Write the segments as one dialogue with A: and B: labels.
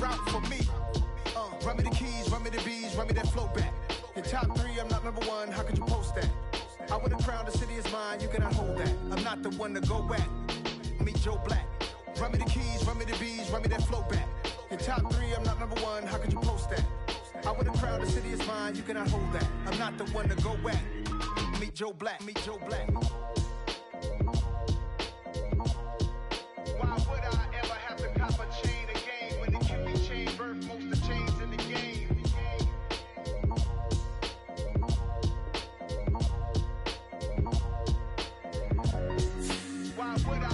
A: route for me. Run me the keys, run me the bees, run me that flow back. Your top three, I'm not number one, how could you post that? I would have crowned the city is mine, you cannot hold that. I'm not the one to go back. Meet Joe Black. Run me the keys, run me the bees, run me that flow back. Your top three, I'm not number one, how could you post that? I would have crowned the city is mine, you cannot hold that. I'm not the one to go back. Meet Joe Black, meet Joe Black. Why would I ever have to cop a chain again when it can be chain birth most of chains in the game? Why would I?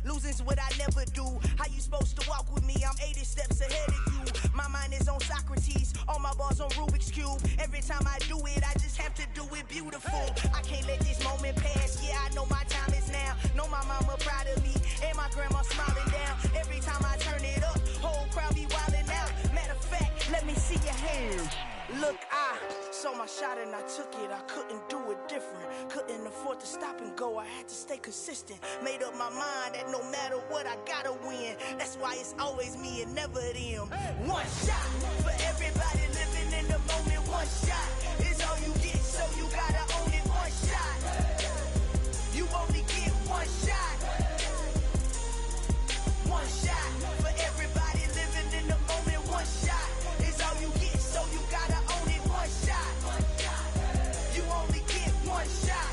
B: Losing's what I never do. How you supposed to walk with me? I'm 80 steps ahead of you. My mind is on Socrates, all my balls on Rubik's Cube. Every time I do it, I just have to do it beautiful. I can't let this moment pass. Yeah, I know my time is now. Know my mama proud of me, and my grandma smiling down. Every time I turn it up, whole crowd be wildin' out. Matter of fact, let me see your hands. Look, I saw my shot and I took it. I couldn't do it different. Couldn't afford to stop and go. I had to stay consistent. Made up my mind that no matter what, I gotta win. That's why it's always me and never them. One shot for everybody living in the moment. One shot is all you get, so you gotta own it. One shot. You only get one shot. One shot for everybody living in the moment. One shot is all you get, so you gotta own it. One shot. You only get one shot.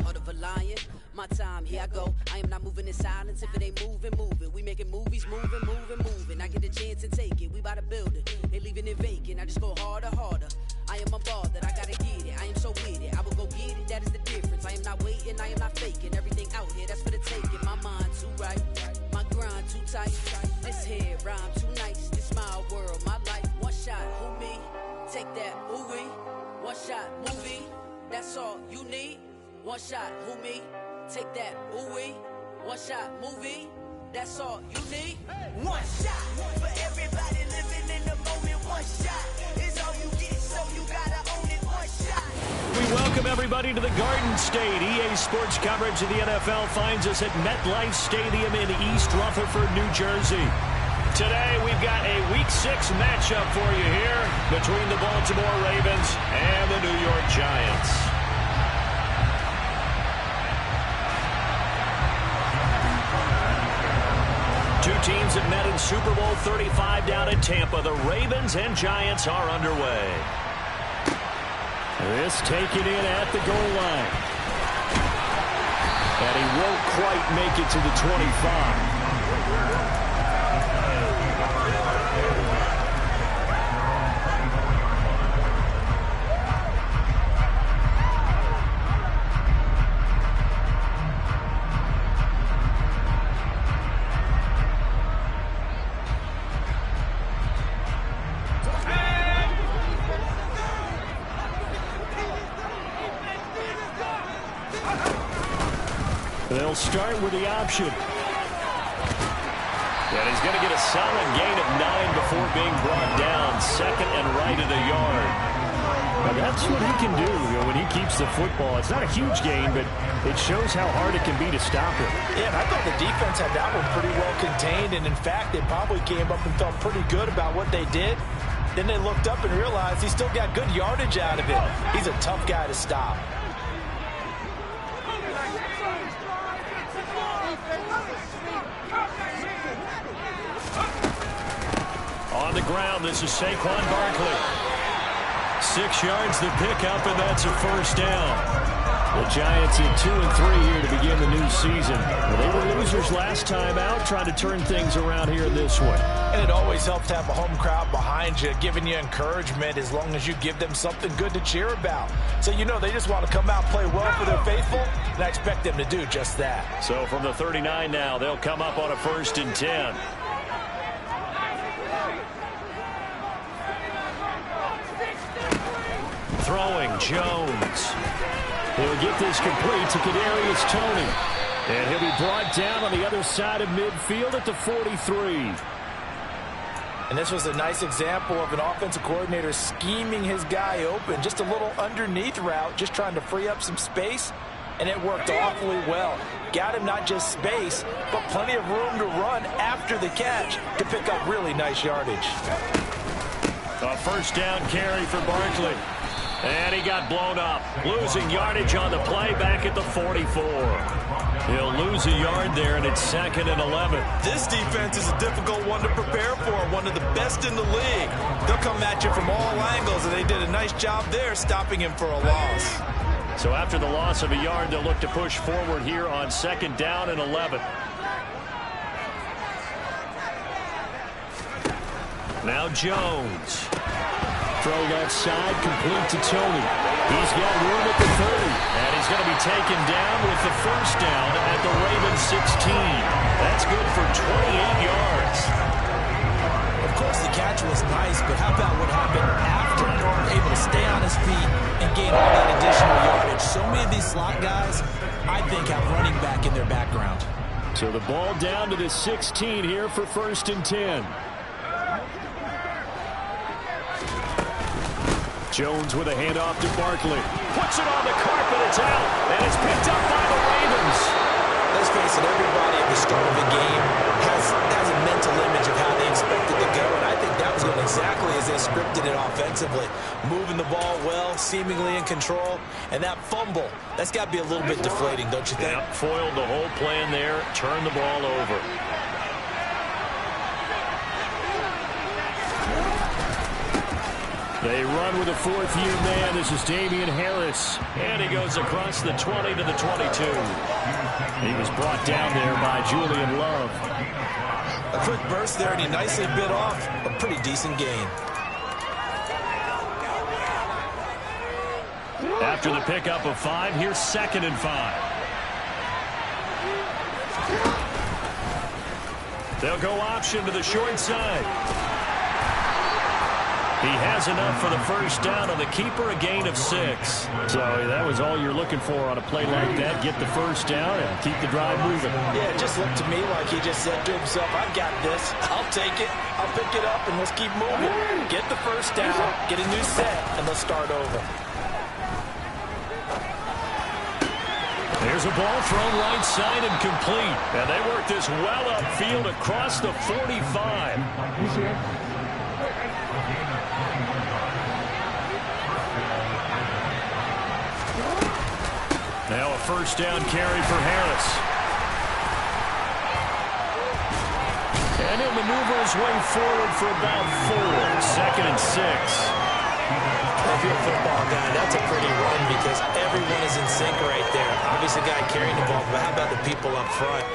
C: Heart of a lion, my time, here I go. I am not moving in silence. If it ain't moving, moving. We making movies, moving, moving, moving. I get a chance to take it. We bout to build it. They leaving it vacant. I just go harder, harder. I am a ball that I gotta get it. I am so with it. I will go get it. That is the difference. I am not waiting. I am not faking. Everything out here, that's for the taking. My mind too right. My grind too tight. This head rhyme too nice. This my world, my life. One shot, who me? Take that, ooh wee. One shot, movie. That's all you need. One shot, who me? Take that, ooh wee. One shot, movie. That's all you need.
B: One shot for everybody living in the moment. One shot is all you get, so you gotta own it. One shot.
D: We welcome everybody to the Garden State. EA Sports coverage of the NFL finds us at MetLife Stadium in East Rutherford, New Jersey. Today we've got a Week 6 matchup for you here between the Baltimore Ravens and the New York Giants. Two teams that met in Super Bowl 35 down in Tampa. The Ravens and Giants are underway. This taken in at the goal line. And he won't quite make it to the 25. They'll start with the option. And he's going to get a solid gain of 9 before being brought down. Second and right at a yard.
E: Well, that's what he can do when he keeps the football. It's not a huge gain, but it shows how hard it can be to stop him.
F: Yeah, and I thought the defense had that one pretty well contained. And, in fact, they probably came up and felt pretty good about what they did. Then they looked up and realized he still got good yardage out of it. He's a tough guy to stop.
D: On the ground, this is Saquon Barkley. 6 yards the pickup, and that's a first down. The Giants in 2-3 here to begin the new season. Well, they were losers last time out, trying to turn things around here this one.
F: And it always helps to have a home crowd behind you, giving you encouragement as long as you give them something good to cheer about. So you know they just want to come out and play well for their faithful, and I expect them to do just that.
D: So from the 39 now, they'll come up on a 1st and 10. Throwing, Jones. He'll get this complete to Kadarius Toney. And he'll be brought down on the other side of midfield at the 43.
F: And this was a nice example of an offensive coordinator scheming his guy open. Just a little underneath route, just trying to free up some space. And it worked awfully well. Got him not just space, but plenty of room to run after the catch to pick up really nice yardage.
D: A first down carry for Barkley. And he got blown up. Losing yardage on the play back at the 44. He'll lose a yard there, and it's 2nd and 11.
F: This defense is a difficult one to prepare for, one of the best in the league. They'll come at you from all angles, and they did a nice job there stopping him for a loss.
D: So after the loss of a yard, they'll look to push forward here on 2nd down and 11. Now Jones. Throw left side, complete to Tony. He's got room at the 30. And he's going to be taken down with the first down at the Ravens 16. That's good for 28 yards.
F: Of course, the catch was nice, but how about what happened after? Able to stay on his feet and gain all that additional yardage. So many of these slot guys, I think, have running back in their background.
D: So the ball down to the 16 here for 1st and 10. Jones with a handoff to Barkley. Puts it on the carpet. It's out. And it's picked up by the Ravens.
F: Let's face it, everybody at the start of a game has a mental image of how they expect it to go. And I think that was going exactly as they scripted it offensively. Moving the ball well, seemingly in control. And that fumble, that's got to be a little bit deflating, don't you think?
D: Yeah, foiled the whole plan there. Turned the ball over. They run with a 4th-year man. This is Damian Harris. And he goes across the 20 to the 22. He was brought down there by Julian Love.
F: A quick burst there, and he nicely bit off a pretty decent gain.
D: After the pickup of 5, here's 2nd and 5. They'll go option to the short side. He has enough for the first down on the keeper, a gain of 6. So that was all you're looking for on a play like that. Get the first down and keep the drive moving.
F: Yeah, it just looked to me like he just said to himself, I've got this. I'll take it. I'll pick it up, and let's keep moving. Get the first down, get a new set, and let's start over.
D: There's a ball thrown right side and complete. And they work this well upfield across the 45. Now a first down carry for Harris. And he'll maneuver his way forward for about 4. 2nd and 6.
F: If you're a football guy, that's a pretty run because everyone is in sync right there. Obviously, the guy carrying the ball, but how about the people up front?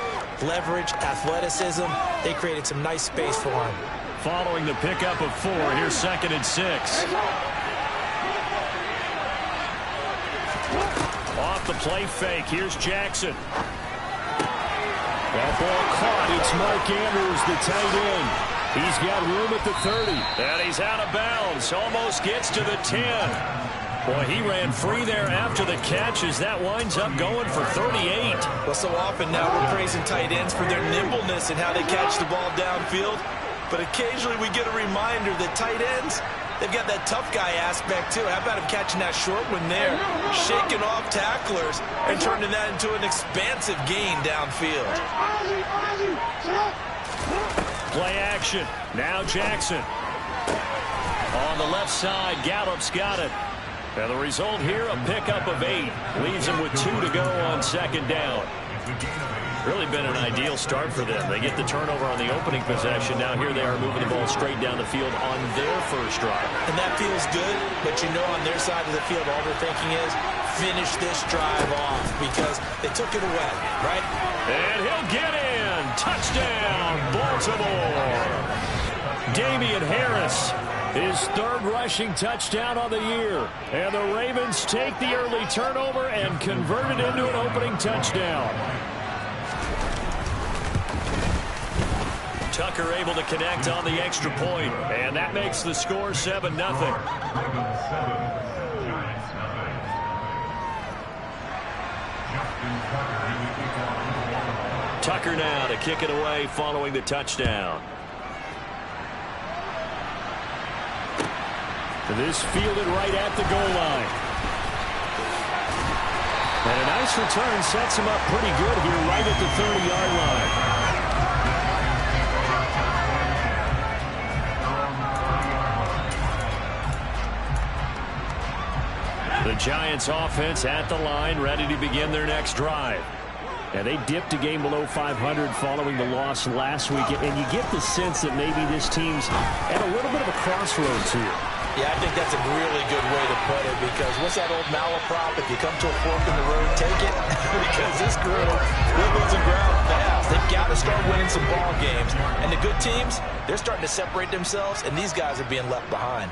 F: Leverage, athleticism, they created some nice space for him.
D: Following the pickup of 4, here's 2nd and 6. Off the play fake, here's Jackson. That ball caught. It's Mark Andrews, the tight end. He's got room at the 30. And he's out of bounds. Almost gets to the 10. Boy, he ran free there after the catch as that winds up going for 38.
F: Well, so often now we're praising tight ends for their nimbleness and how they catch the ball downfield. But occasionally we get a reminder that tight ends, they've got that tough guy aspect too. How about him catching that short one there, shaking off tacklers and turning that into an expansive gain downfield.
D: Play action. Now Jackson. On the left side, Gallup's got it. And the result here, a pickup of 8. Leaves him with 2 to go on 2nd down. Really been an ideal start for them. They get the turnover on the opening possession. Now here they are moving the ball straight down the field on their first drive.
F: And that feels good, but you know on their side of the field all they're thinking is finish this drive off because they took it away, right?
D: And he'll get in. Touchdown, Baltimore. Damian Harris, his 3rd rushing touchdown on the year. And the Ravens take the early turnover and convert it into an opening touchdown. Tucker able to connect on the extra point, and that makes the score 7-0. Tucker now to kick it away following the touchdown.
E: This fielded right at the goal line. And a nice return sets him up pretty good here right at the 30-yard line. The Giants offense at the line, ready to begin their next drive. And they dipped a game below 500 following the loss last week. And you get the sense that maybe this team's at a little bit of a crossroads here.
F: Yeah, I think that's a really good way to put it, because what's that old malaprop? If you come to a fork in the road, take it. Because this crew, they're losing ground fast. They've got to start winning some ball games. And the good teams, they're starting to separate themselves, and these guys are being left behind.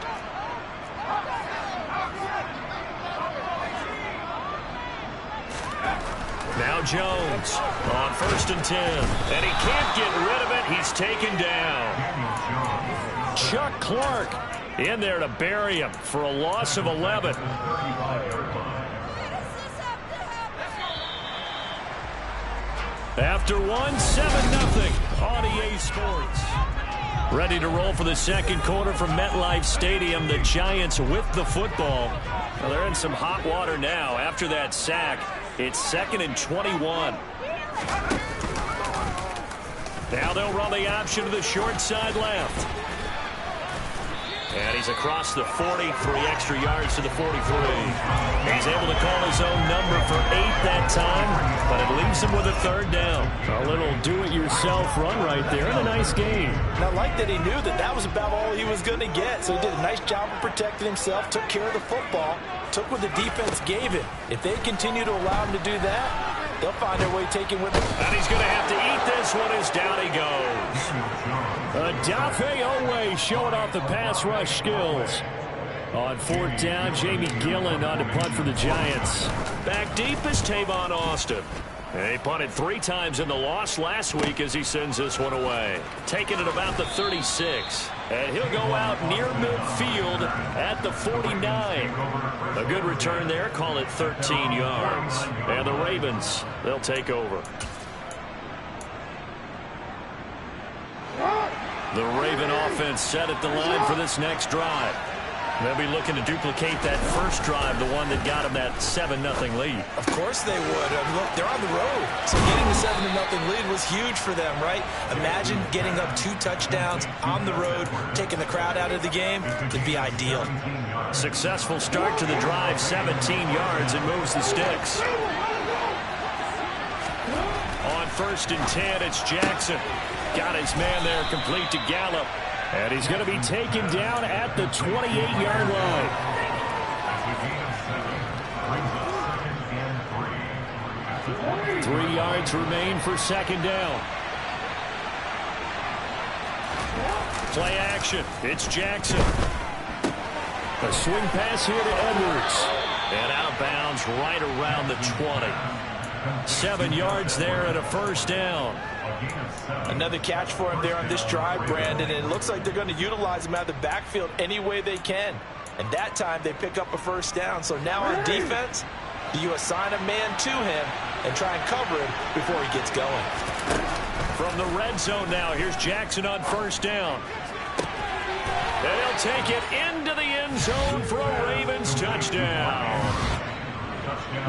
D: Now Jones on 1st and 10. And he can't get rid of it. He's taken down. Chuck Clark in there to bury him for a loss of 11. After one, 7-0 on EA Sports. Ready to roll for the second quarter from MetLife Stadium. The Giants with the football. Well, they're in some hot water now after that sack. It's 2nd and 21. Now they'll run the option to the short side left. And he's across the 40, 3 extra yards to the 43. He's able to call his own number for 8 that time, but it leaves him with a 3rd down.
E: A little do-it-yourself run right there, and a nice game.
F: And I like that he knew that that was about all he was going to get, so he did a nice job of protecting himself, took care of the football, took what the defense gave him. If they continue to allow him to do that, they'll find their way taking with him.
D: And he's going to have to eat this one as down he goes.
E: Dafe Owe showing off the pass rush skills. On 4th down, Jamie Gillen on to punt for the Giants.
D: Back deep is Tavon Austin. And he punted 3 times in the loss last week as he sends this one away. Taking it about the 36. And he'll go out near midfield at the 49. A good return there. Call it 13 yards. And the Ravens, they'll take over. The Raven offense set at the line for this next drive. They'll be looking to duplicate that first drive, the one that got them that 7-0 lead.
F: Of course they would. Look, they're on the road. So getting the 7-0 lead was huge for them, right? Imagine getting up 2 touchdowns on the road, taking the crowd out of the game. It'd be ideal.
D: Successful start to the drive, 17 yards, and moves the sticks. On 1st and 10, it's Jackson. Got his man there, complete to Gallup.
E: And he's going to be taken down at the 28-yard line. Three yards remain for 2nd down.
D: Play action. It's Jackson.
E: A swing pass here to Edwards.
D: And out of bounds right around the 20. 7 yards there and a 1st down.
F: Another catch for him there on this drive, Brandon, and it looks like they're going to utilize him out of the backfield any way they can. And that time they pick up a 1st down. So now on defense, do you assign a man to him and try and cover him before he gets going?
D: From the red zone now, here's Jackson on 1st down. And he'll take it into the end zone for a Ravens touchdown.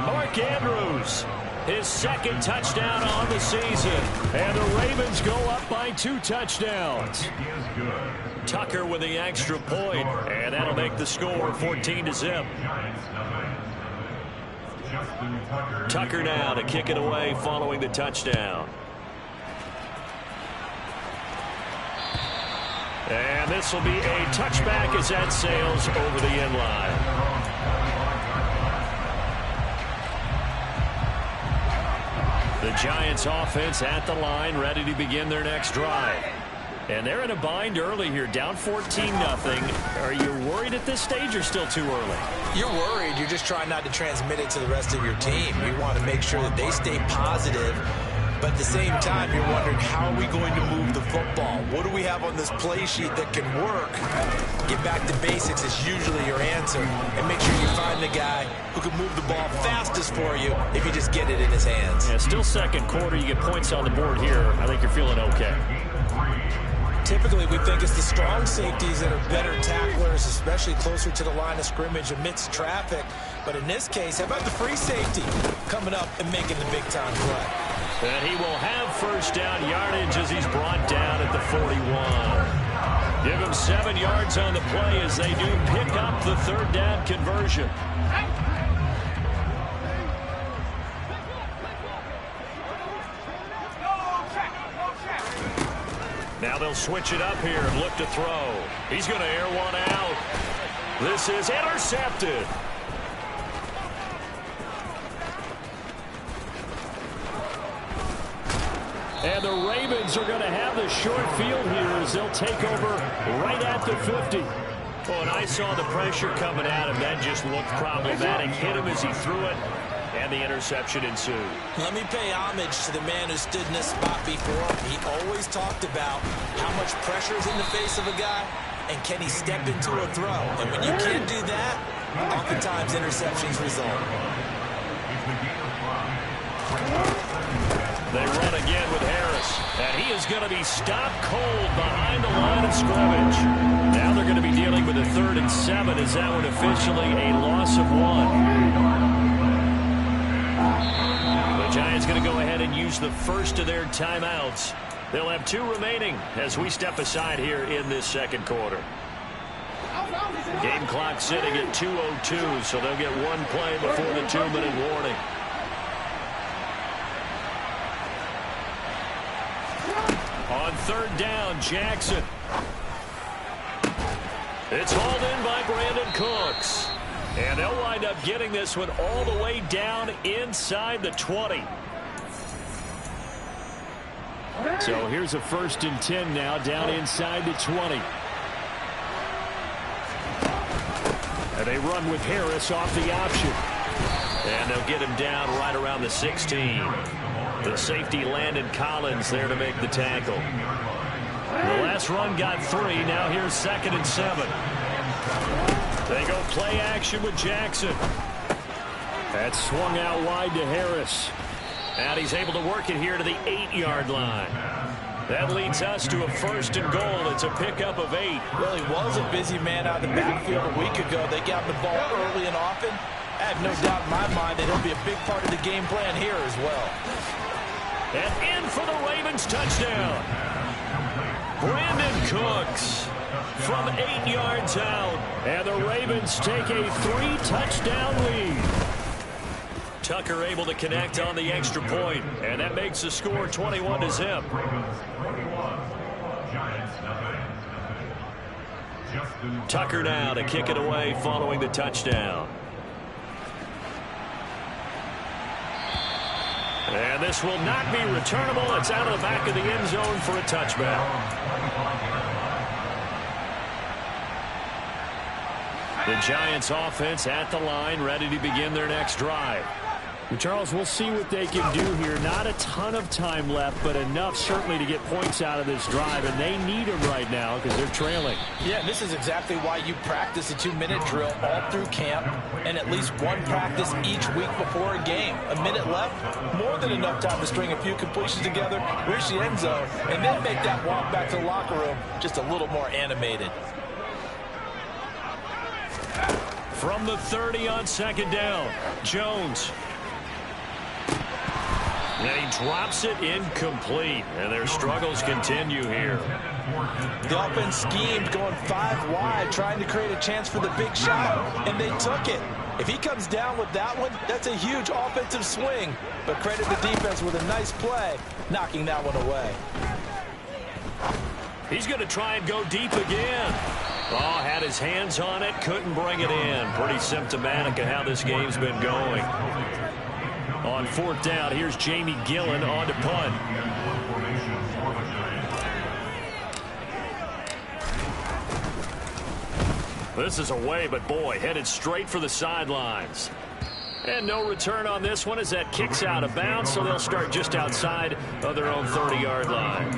D: Mark Andrews, his 2nd touchdown on the season. And the Ravens go up by 2 touchdowns. Tucker with the extra point, and that'll make the score 14-0. Tucker now to kick it away following the touchdown. And this will be a touchback as that sails over the end line. The Giants offense at the line, ready to begin their next drive. And they're in a bind early here, down 14-0. Are you worried at this stage or still too early?
F: You're worried. You're just trying not to transmit it to the rest of your team. You want to make sure that they stay positive But at the same time, you're wondering, how are we going to move the football? What do we have on this play sheet that can work? Get back to basics is usually your answer. And make sure you find the guy who can move the ball fastest for you if you just get it in his hands.
E: Yeah, still second quarter. You get points on the board here. I think you're feeling okay.
F: Typically, we think it's the strong safeties that are better tacklers, especially closer to the line of scrimmage amidst traffic. But in this case, how about the free safety coming up and making the big-time play?
E: And he will have first down yardage as he's brought down at the 41. Give him 7 yards on the play as they do pick up the third down conversion. Now they'll switch it up here and look to throw. He's going to air one out. This is intercepted. And the Ravens are going to have the short field here as they'll take over right at the 50. Oh, and I saw the pressure coming at him. That just looked problematic. Hit him as he threw it, and the interception ensued.
F: Let me pay homage to the man who stood in this spot before. He always talked about how much pressure is in the face of a guy, and can he step into a throw. And when you can't do that, oftentimes interceptions result.
E: They run again with Harris, and he is going to be stopped cold behind the line of scrimmage. Now they're going to be dealing with a 3rd and 7 as that one officially a loss of 1. The Giants going to go ahead and use the first of their timeouts. They'll have 2 remaining as we step aside here in this second quarter. Game clock sitting at 2:02, so they'll get 1 play before the 2-minute warning. On 3rd down, Jackson. It's hauled in by Brandon Cooks. And they'll wind up getting this one all the way down inside the 20. So here's a 1st and 10 now down inside the 20. And they run with Harris off the option. And they'll get him down right around the 16. The safety Landon Collins there to make the tackle. The last run got 3. Now here's 2nd and 7. They go play action with Jackson. That swung out wide to Harris. And he's able to work it here to the 8-yard line. That leads us to a 1st and goal. It's a pickup of 8.
F: Well, he was a busy man out of the backfield a week ago. They got the ball early and often. I have no doubt in my mind that he'll be a big part of the game plan here as well.
E: And in for the Ravens touchdown. Brandon Cooks from 8 yards out. And the Ravens take a 3-touchdown lead. Tucker able to connect on the extra point. And that makes the score 21-0. Tucker now to kick it away following the touchdown. And this will not be returnable. It's out of the back of the end zone for a touchback. The Giants offense at the line, ready to begin their next drive. Well, Charles, we'll see what they can do here. Not a ton of time left, but enough certainly to get points out of this drive, and they need them right now because they're trailing.
F: Yeah, this is exactly why you practice a 2-minute drill all through camp and at least 1 practice each week before a game. A minute left, more than enough time to string a few completions together, reach the end zone, and then make that walk back to the locker room just a little more animated.
E: From the 30 on 2nd down, Jones. And he drops it incomplete, and their struggles continue here.
F: The offense schemed going 5 wide, trying to create a chance for the big shot, and they took it. If he comes down with that one, that's a huge offensive swing. But credit the defense with a nice play, knocking that one away.
E: He's going to try and go deep again. Oh, had his hands on it, couldn't bring it in. Pretty symptomatic of how this game's been going. On 4th down, here's Jamie Gillen on to punt. This is away, but boy, headed straight for the sidelines.
D: And no return on this one as that kicks out of bounds, so they'll start just outside of their own 30-yard line.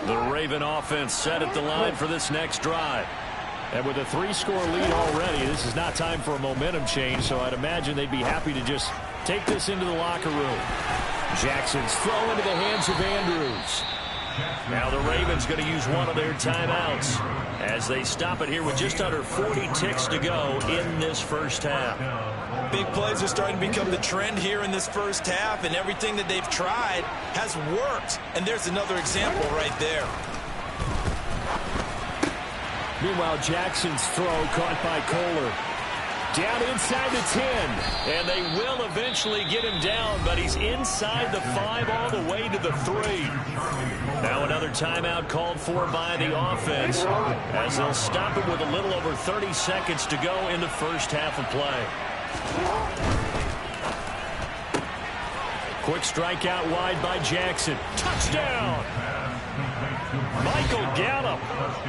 D: The Raven offense set at the line for this next drive. And with a 3-score lead already, this is not time for a momentum change, so I'd imagine they'd be happy to just take this into the locker room. Jackson's throw into the hands of Andrews. Now the Ravens going to use one of their timeouts as they stop it here with just under 40 ticks to go in this first half.
F: Big plays are starting to become the trend here in this first half, and everything that they've tried has worked. And there's another example right there.
D: Meanwhile, Jackson's throw caught by Kohler. Down inside the 10. And they will eventually get him down, but he's inside the 5 all the way to the 3. Now another timeout called for by the offense as they'll stop it with a little over 30 seconds to go in the first half of play. Quick strikeout wide by Jackson. Touchdown! Michael Gallup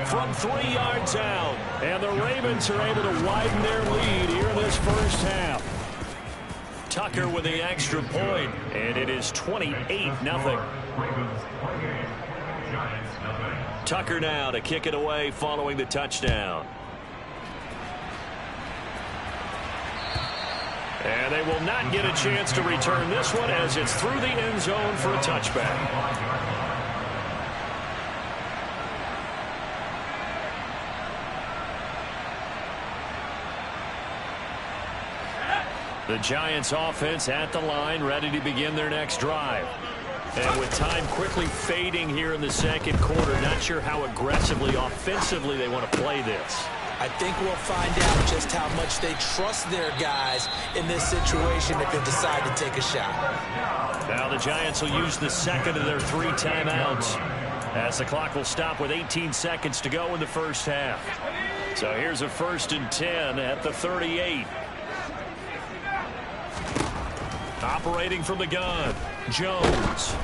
D: from 3 yards out. And the Ravens are able to widen their lead here in this first half. Tucker with the extra point, and it is 28-0. Tucker now to kick it away following the touchdown. And they will not get a chance to return this one as it's through the end zone for a touchback. The Giants offense at the line, ready to begin their next drive. And with time quickly fading here in the second quarter, not sure how aggressively, offensively they want to play this.
F: I think we'll find out just how much they trust their guys in this situation if they decide to take a shot.
D: Now the Giants will use the second of their 3 timeouts as the clock will stop with 18 seconds to go in the first half. So here's a 1st and 10 at the 38. Operating from the gun, Jones.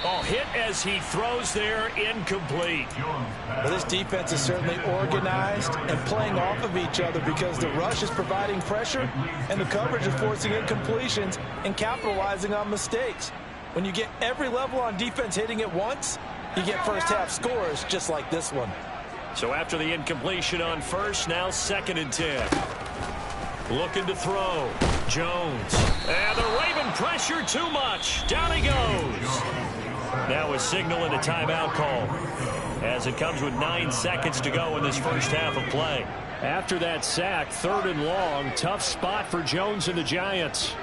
D: Oh, hit as he throws there, incomplete.
F: Well, this defense is certainly organized and playing off of each other because the rush is providing pressure and the coverage is forcing incompletions and capitalizing on mistakes. When you get every level on defense hitting at once, you get first half scores just like this one.
D: So after the incompletion on first, now 2nd and 10. Looking to throw. Jones. And the Raven pressure too much. Down he goes. Now a signal and a timeout call as it comes with 9 seconds to go in this first half of play. After that sack, 3rd and long. Tough spot for Jones and the Giants.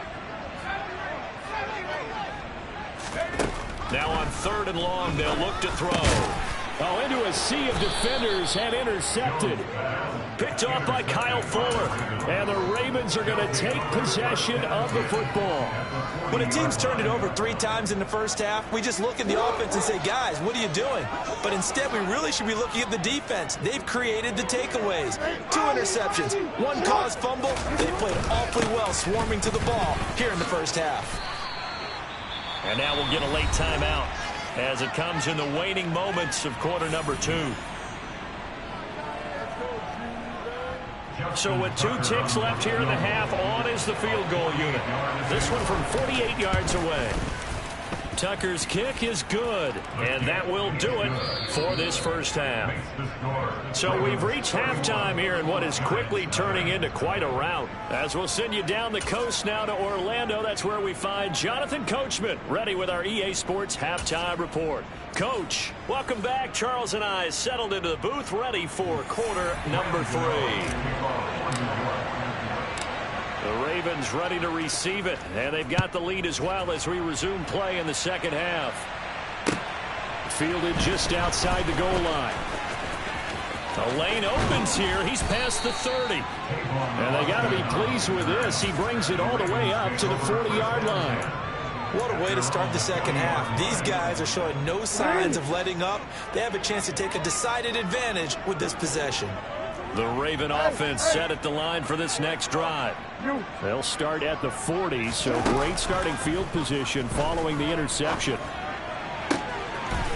D: Now on 3rd and long, they'll look to throw. Oh, into a sea of defenders and intercepted. Picked off by Kyle Fuller. And the Ravens are going to take possession of the football.
F: When a team's turned it over 3 times in the first half, we just look at the offense and say, guys, what are you doing? But instead, we really should be looking at the defense. They've created the takeaways. 2 interceptions, 1 caused fumble. They played awfully well swarming to the ball here in the first half.
D: And now we'll get a late timeout as it comes in the waning moments of quarter number 2. So with 2 ticks left here in the half, on is the field goal unit. This one from 48 yards away. Tucker's kick is good, and that will do it for this first half. So we've reached halftime here in what is quickly turning into quite a rout. As we'll send you down the coast now to Orlando, that's where we find Jonathan Coachman, ready with our EA Sports Halftime Report. Coach, welcome back. Charles and I settled into the booth, ready for quarter number 3. The Ravens ready to receive it, and they've got the lead as well as we resume play in the second half. Fielded just outside the goal line. The lane opens here. He's past the 30. And they got to be pleased with this. He brings it all the way up to the 40-yard line.
F: What a way to start the second half. These guys are showing no signs of letting up. They have a chance to take a decided advantage with this possession.
D: The Raven offense set at the line for this next drive. They'll start at the 40, so great starting field position following the interception.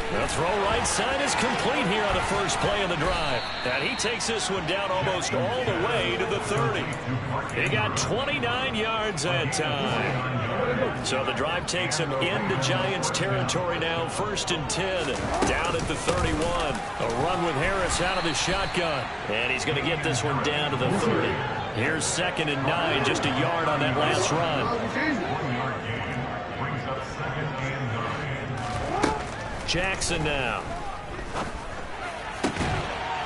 D: The throw right side is complete here on the first play of the drive. And he takes this one down almost all the way to the 30. He got 29 yards that time. So the drive takes him into Giants territory now. 1st and 10 down at the 31. A run with Harris out of the shotgun. And he's going to get this one down to the 30. Here's 2nd and 9, just a yard on that last run. Jackson now.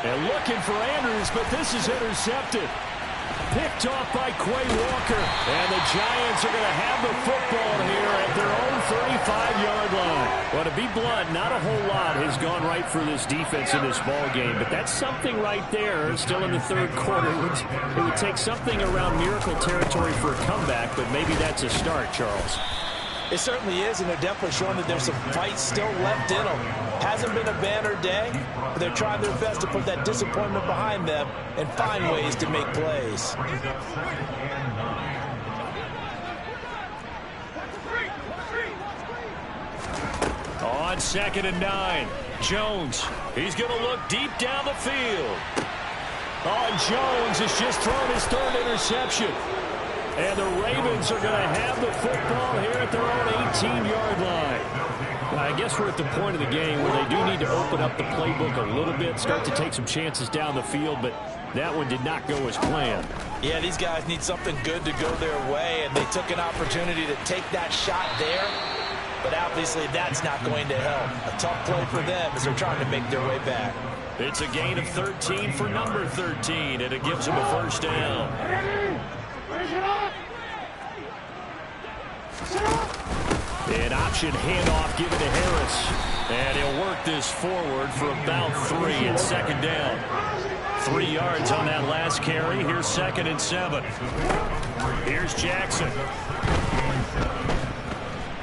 D: And looking for Andrews, but this is intercepted. Picked off by Quay Walker. And the Giants are going to have the football here at their own 35-yard line. Well, to be blunt, not a whole lot has gone right for this defense in this ball game, but that's something right there. Still in the 3rd quarter. It would take something around miracle territory for a comeback, but maybe that's a start, Charles.
F: It certainly is, and they're definitely showing that there's some fight still left in them. Hasn't been a banner day, but they're trying their best to put that disappointment behind them and find ways to make plays.
D: On 2nd and 9, Jones. He's going to look deep down the field. Oh, Jones has just thrown his 3rd interception. And the Ravens are going to have the football here at their own 18-yard line. I guess we're at the point of the game where they do need to open up the playbook a little bit, start to take some chances down the field, but that one did not go as planned.
F: Yeah, these guys need something good to go their way, and they took an opportunity to take that shot there, but obviously that's not going to help. A tough play for them as they're trying to make their way back.
D: It's a gain of 13 for number 13, and it gives them a 1st down. An option handoff given to Harris. And he'll work this forward for about 3 and 2nd down. 3 yards on that last carry. Here's 2nd and 7. Here's Jackson.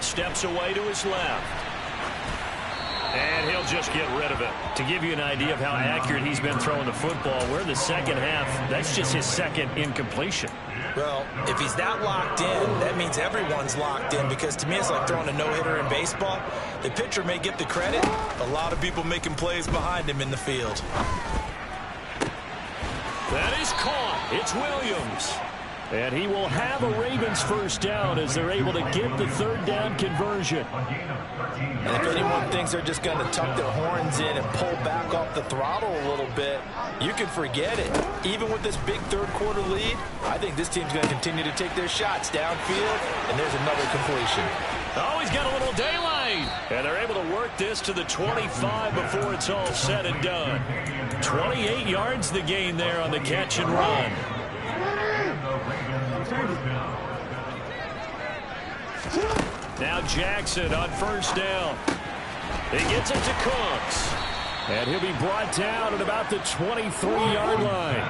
D: Steps away to his left. And he'll just get rid of it. To give you an idea of how accurate he's been throwing the football, we're in the 2nd half. That's just his 2nd incompletion.
F: Well, if he's that locked in, that means everyone's locked in, because to me it's like throwing a no-hitter in baseball. The pitcher may get the credit, a lot of people making plays behind him in the field.
D: That is caught. It's Williams. And he will have a Ravens 1st down as they're able to get the 3rd down conversion.
F: And if anyone thinks they're just going to tuck their horns in and pull back off the throttle a little bit, you can forget it. Even with this big 3rd quarter lead, I think this team's going to continue to take their shots downfield, and there's another completion.
D: Oh, he's got a little daylight. And they're able to work this to the 25 before it's all said and done. 28 yards the gain there on the catch and run. Now Jackson on 1st down. He gets it to Cooks. And he'll be brought down at about the 23-yard line.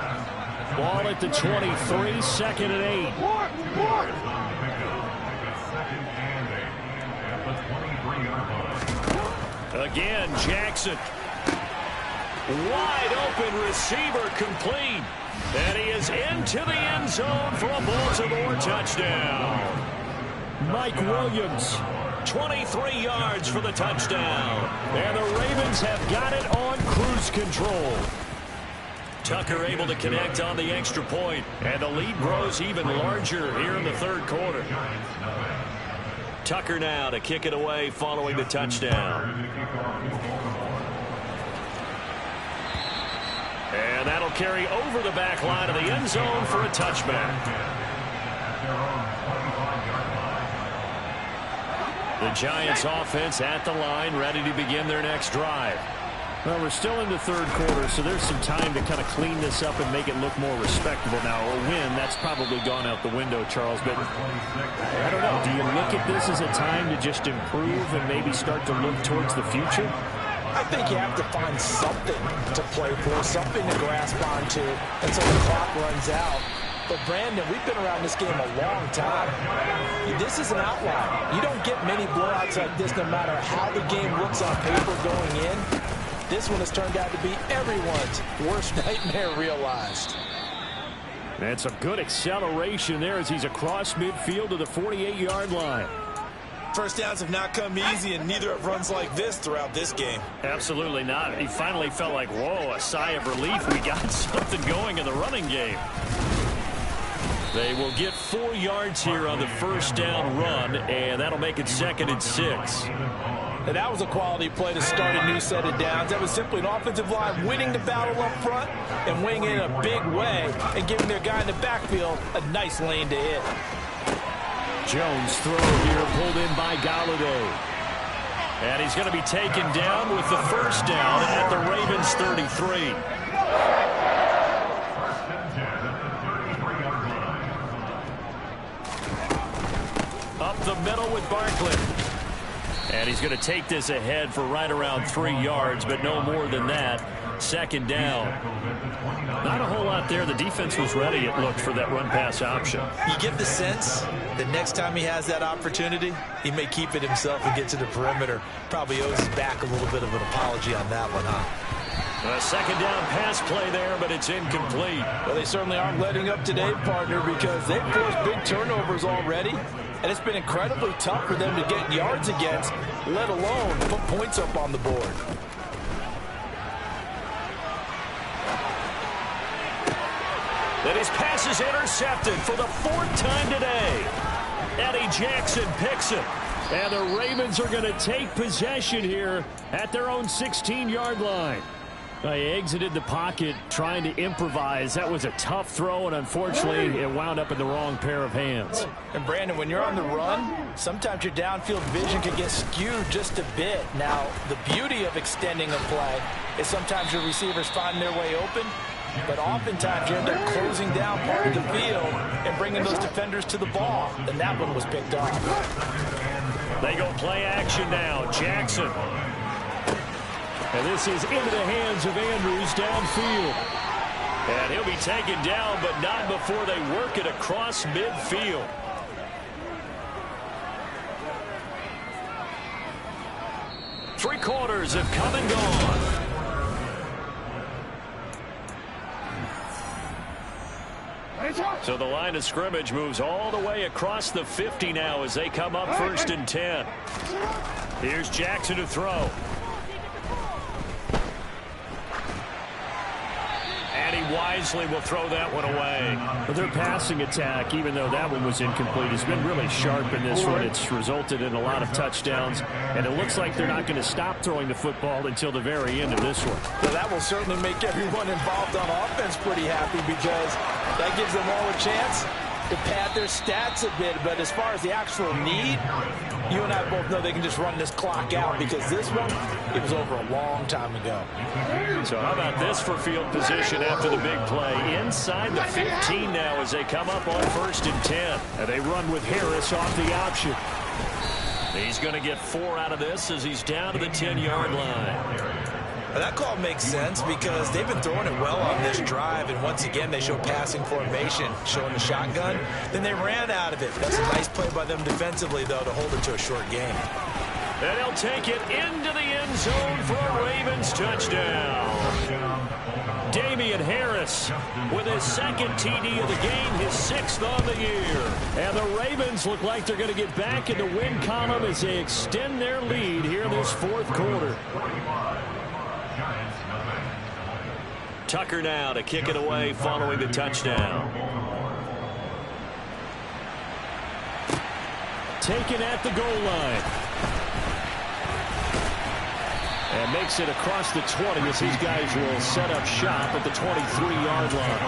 D: Ball at the 23, 2nd and 8. Again, Jackson. Wide open receiver complete. And he is into the end zone for a Baltimore touchdown. Mike Williams, 23 yards for the touchdown. And the Ravens have got it on cruise control. Tucker able to connect on the extra point, and the lead grows even larger here in the 3rd quarter. Tucker now to kick it away following the touchdown. And that'll carry over the back line of the end zone for a touchback. The Giants offense at the line, ready to begin their next drive. Well, we're still in the 3rd quarter, so there's some time to kind of clean this up and make it look more respectable. Now, a win, that's probably gone out the window, Charles, but I don't know. Do you look at this as a time to just improve and maybe start to look towards the future?
F: I think you have to find something to play for, something to grasp onto until the clock runs out. But, Brandon, we've been around this game a long time. This is an outlier. You don't get many blowouts like this no matter how the game looks on paper going in. This one has turned out to be everyone's worst nightmare realized.
D: That's a good acceleration there as he's across midfield to the 48-yard line.
F: First downs have not come easy, and neither have runs like this throughout this game.
E: Absolutely not. He finally felt like, whoa, a sigh of relief. We got something going in the running game. They will get 4 yards here on the first down run, and that'll make it 2nd and 6.
F: And that was a quality play to start a new set of downs. That was simply an offensive line winning the battle up front and winning it in a big way and giving their guy in the backfield a nice lane to hit.
E: Jones throw here pulled in by Galladay. And he's going to be taken down with the first down at the Ravens 33. Up the middle with Barkley. And he's going to take this ahead for right around 3 yards, but no more than that. 2nd down. Not a whole lot there. The defense was ready, it looked, for that run-pass option.
F: You get the sense that next time he has that opportunity, he may keep it himself and get to the perimeter. Probably owes his back a little bit of an apology on that one, huh?
E: A 2nd down pass play there, but it's incomplete.
F: Well, they certainly aren't letting up today, partner, because they've forced big turnovers already. And it's been incredibly tough for them to get yards against, let alone put points up on the board.
E: That his pass is intercepted for the 4th time today. Eddie Jackson picks it. And the Ravens are going to take possession here at their own 16-yard line. He exited the pocket trying to improvise. That was a tough throw, and unfortunately, it wound up in the wrong pair of hands.
F: And, Brandon, when you're on the run, sometimes your downfield vision can get skewed just a bit. Now, the beauty of extending a play is sometimes your receivers find their way open, but oftentimes you end up closing down part of the field and bringing those defenders to the ball, and that one was picked off.
E: They go play action now. Jackson. And this is into the hands of Andrews downfield. And he'll be taken down, but not before they work it across midfield. Three quarters have come and gone. So the line of scrimmage moves all the way across the 50 now as they come up 1st and 10. Here's Jackson to throw. And he wisely will throw that one away. But their passing attack, even though that one was incomplete, has been really sharp in this one. It's resulted in a lot of touchdowns, and it looks like they're not going to stop throwing the football until the very end of this one.
F: Well, that will certainly make everyone involved on offense pretty happy because that gives them all a chance to pad their stats a bit. But as far as the actual need, you and I both know they can just run this clock out because this one, it was over a long time ago.
E: So how about this for field position after the big play? Inside the 15 now as they come up on 1st and 10. And they run with Harris off the option. He's going to get 4 out of this as he's down to the 10-yard line.
F: Now that call makes sense because they've been throwing it well on this drive, and once again they show passing formation, showing the shotgun. Then they ran out of it. That's a nice play by them defensively, though, to hold it to a short game.
E: And he'll take it into the end zone for a Ravens touchdown. Damian Harris with his 2nd TD of the game, his 6th on the year. And the Ravens look like they're going to get back in the win column as they extend their lead here in this 4th quarter. Tucker now to kick it away following the touchdown. Taken at the goal line. And makes it across the 20 as these guys will set up shop at the 23-yard line.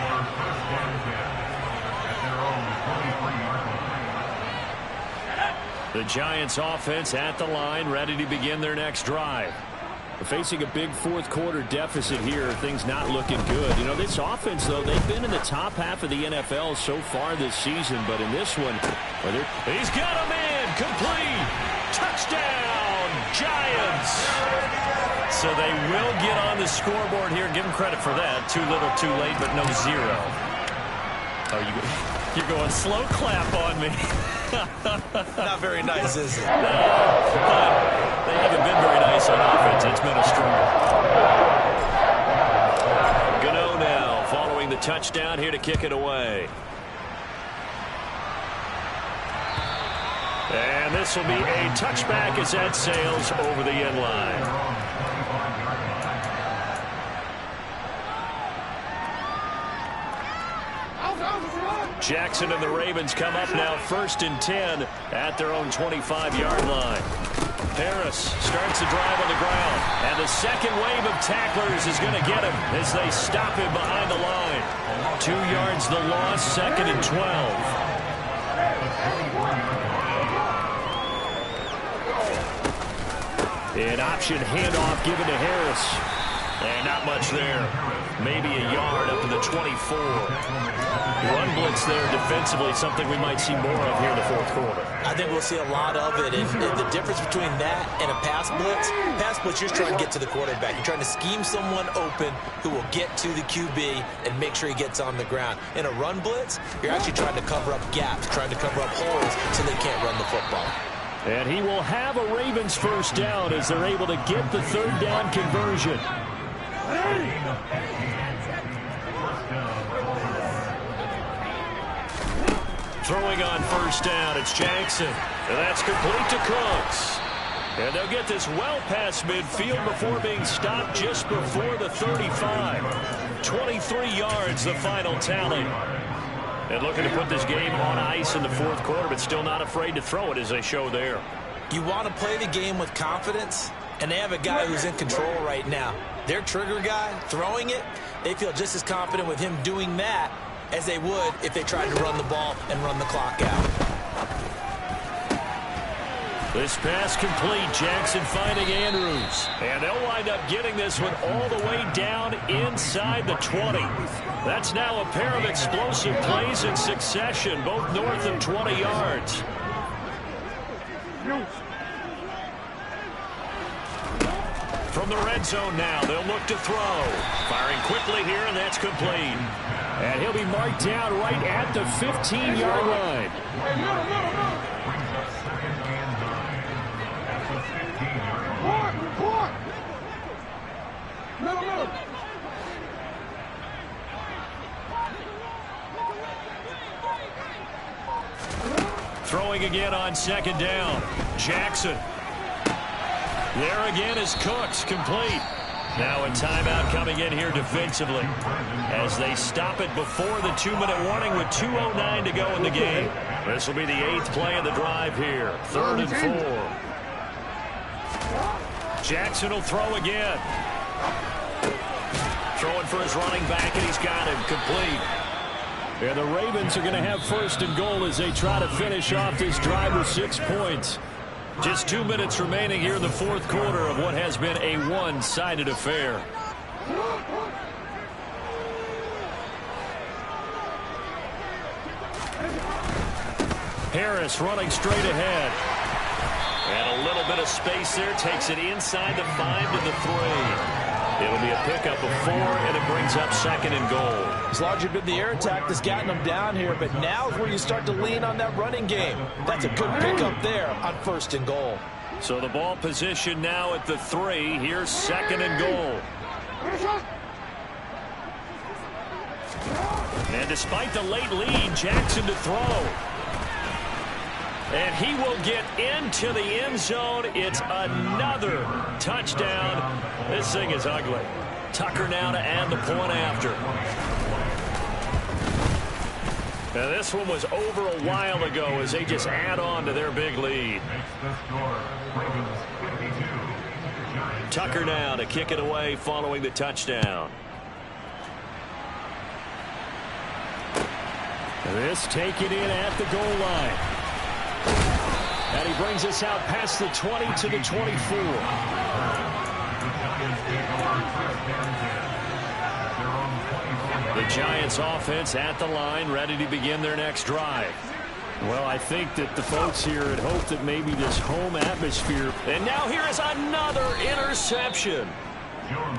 E: The Giants offense at the line, ready to begin their next drive. Facing a big 4th quarter deficit here, things not looking good. You know, this offense, though, they've been in the top half of the NFL so far this season, but in this one, he's got him in, complete, touchdown, Giants. So they will get on the scoreboard here. Give them credit for that. Too little, too late, but no 0. Oh, you're going slow clap on me.
F: Not very nice, is it?
E: No, but they haven't been very nice on offense. It's been a struggle. Gano now following the touchdown here to kick it away.
D: And this will be a touchback as that sails over the end line. Jackson and the Ravens come up now 1st and 10 at their own 25-yard line. Harris starts the drive on the ground, and the second wave of tacklers is going to get him as they stop him behind the line. 2 yards the loss, 2nd and 12. An option handoff given to Harris. And not much there. Maybe a yard up to the 24. Run blitz there defensively, something we might see more of here in the 4th quarter.
F: I think we'll see a lot of it. And the difference between that and a pass blitz, you're just trying to get to the quarterback. You're trying to scheme someone open who will get to the QB and make sure he gets on the ground. In a run blitz, you're actually trying to cover up gaps, trying to cover up holes so they can't run the football.
D: And he will have a Ravens first down as they're able to get the 3rd down conversion. Throwing on first down, it's Jackson. And that's complete to Cooks. And they'll get this well past midfield before being stopped just before the 35. 23 yards, the final tally. And looking to put this game on ice in the 4th quarter, but still not afraid to throw it as they show there.
F: You want to play the game with confidence, and they have a guy who's in control right now. Their trigger guy throwing it, they feel just as confident with him doing that as they would if they tried to run the ball and run the clock out.
D: This pass complete. Jackson finding Andrews. And they'll wind up getting this one all the way down inside the 20. That's now a pair of explosive plays in succession, both north of 20 yards. From the red zone now, they'll look to throw. Firing quickly here, and that's complete. And he'll be marked down right at the 15-yard line. Throwing again on 2nd down. Jackson. There again is Cooks, complete. Now a timeout coming in here defensively as they stop it before the 2-minute warning with 2:09 to go in the game. This will be the 8th play of the drive here. 3rd and 4. Jackson will throw again. Throwing for his running back, and he's got him, complete. And the Ravens are going to have 1st and goal as they try to finish off this drive with 6 points. Just 2 minutes remaining here in the 4th quarter of what has been a one-sided affair. Harris running straight ahead. And a little bit of space there. Takes it inside the 5 to the 3. It'll be a pickup of 4, and it brings up 2nd and goal.
F: It's largely been the air attack that's gotten them down here, but now is where you start to lean on that running game. That's a good pickup there on 1st and goal.
D: So the ball position now at the 3. Here's 2nd and goal. And despite the late lead, Jackson to throw. And he will get into the end zone. It's another touchdown. This thing is ugly. Tucker now to add the point after. Now this one was over a while ago as they just add on to their big lead. Tucker now to kick it away following the touchdown. This taken in at the goal line. And he brings us out past the 20 to the 24. The Giants offense at the line, ready to begin their next drive. Well, I think that the folks here had hoped that maybe this home atmosphere. And now here is another interception.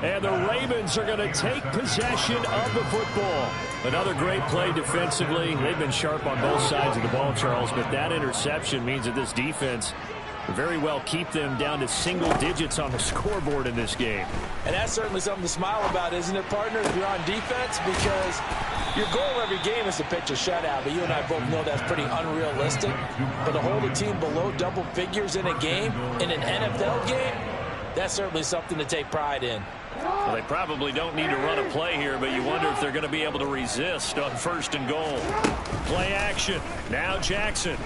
D: And the Ravens are going to take possession of the football. Another great play defensively. They've been sharp on both sides of the ball, Charles, but that interception means that this defense
E: very well keep them down to single digits on the scoreboard in this game.
F: And that's certainly something to smile about, isn't it, partner, if you're on defense? Because your goal every game is to pitch a shutout, but you and I both know that's pretty unrealistic. But to hold a team below double figures in a game, in an NFL game, that's certainly something to take pride in.
E: Well, they probably don't need to run a play here, but you wonder if they're going to be able to resist on 1st and goal. Play action. Now Jackson.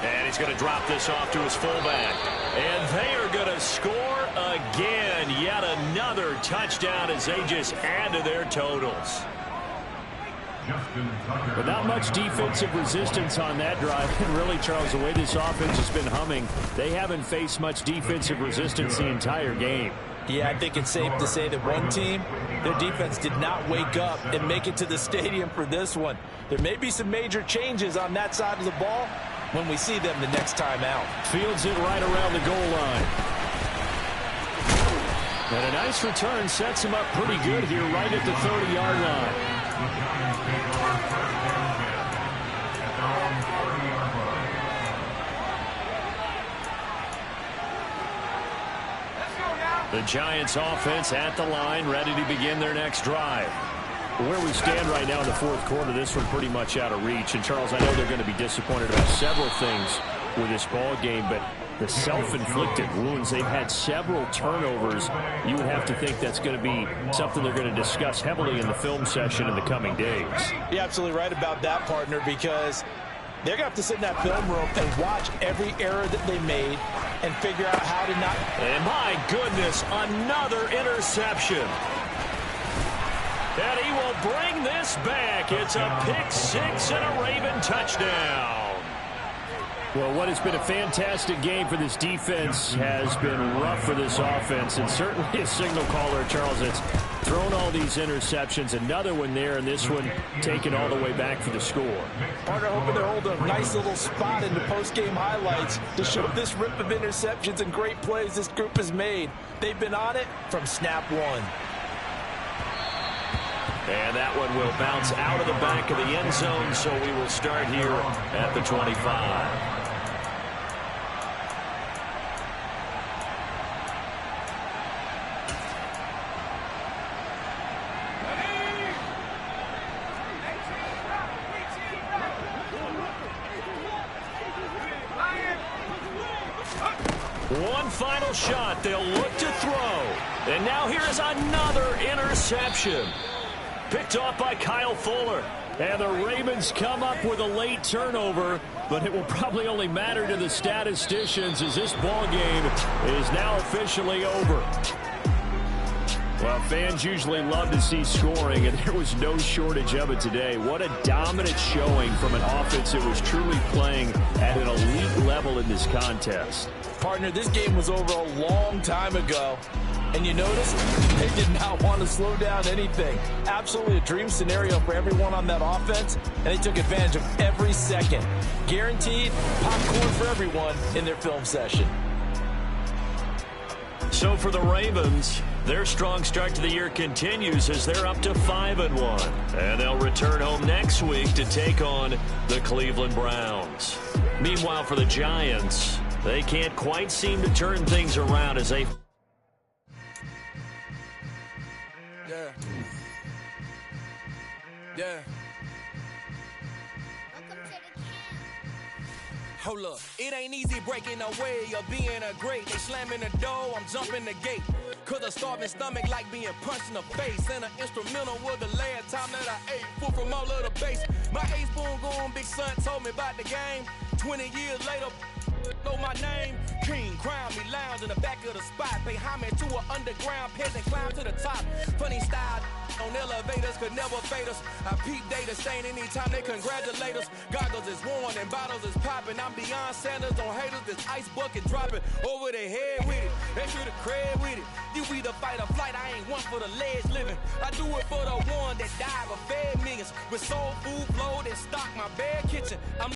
E: And he's going to drop this off to his fullback. And they are going to score again. Yet another touchdown as they just add to their totals. But not much defensive resistance on that drive. And really, Charles, the way this offense has been humming, they haven't faced much defensive resistance the entire game.
F: Yeah, I think it's safe to say that one team, their defense did not wake up and make it to the stadium for this one. There may be some major changes on that side of the ball when we see them the next time out.
E: Fields it right around the goal line. And a nice return sets him up pretty good here right at the 30-yard line. The Giants offense at the line, ready to begin their next drive. Where we stand right now in the 4th quarter, this one pretty much out of reach. And, Charles, I know they're going to be disappointed about several things with this ball game, but the self-inflicted wounds, they've had several turnovers. You would have to think that's going to be something they're going to discuss heavily in the film session in the coming days.
F: You're absolutely right about that, partner, because they're going to have to sit in that film room and watch every error that they made and figure out how to not.
E: And my goodness, another interception. And he will bring this back. It's a pick 6 and a Raven touchdown. Well, what has been a fantastic game for this defense has been rough for this offense, and certainly a signal caller, Charles, that's thrown all these interceptions. Another one there, and this one taken all the way back for the score.
F: Partner hoping to hold a nice little spot in the post-game highlights to show this rip of interceptions and great plays this group has made. They've been on it from snap one.
E: And that one will bounce out of the back of the end zone, so we will start here at the 25. One final shot. They'll look to throw. And now here is another interception. Picked off by Kyle Fuller. And the Ravens come up with a late turnover, but it will probably only matter to the statisticians as this ball game is now officially over. Well, fans usually love to see scoring, and there was no shortage of it today. What a dominant showing from an offense that was truly playing at an elite level in this contest.
F: Partner, this game was over a long time ago. And you notice they did not want to slow down anything. Absolutely a dream scenario for everyone on that offense, and they took advantage of every second. Guaranteed popcorn for everyone in their film session.
E: So for the Ravens, their strong start to the year continues as they're up to 5-1. And they'll return home next week to take on the Cleveland Browns. Meanwhile, for the Giants, they can't quite seem to turn things around as they...
G: Yeah. Hold up, it ain't easy breaking away or being a great. They slamming the door, I'm jumping the gate. Cause a starving stomach like being punched in the face. And an instrumental was the last time that I ate. Food from all of the base. My ace spoon going, big son told me about the game. 20 years later, know my name. King, crown me, lounge in the back of the spot. Pay homage to an underground peasant, climb to the top. Funny style on elevators could never fade us. I peep data stain anytime they congratulate us. Goggles is worn and bottles is popping. I'm beyond Sanders on haters. This ice bucket dropping over their head with it. They should have cred with it. You either fight or flight. I ain't one for the ledge living. I do it for the one that died or fed millions with soul food, flowed and stocked my bad kitchen. I'm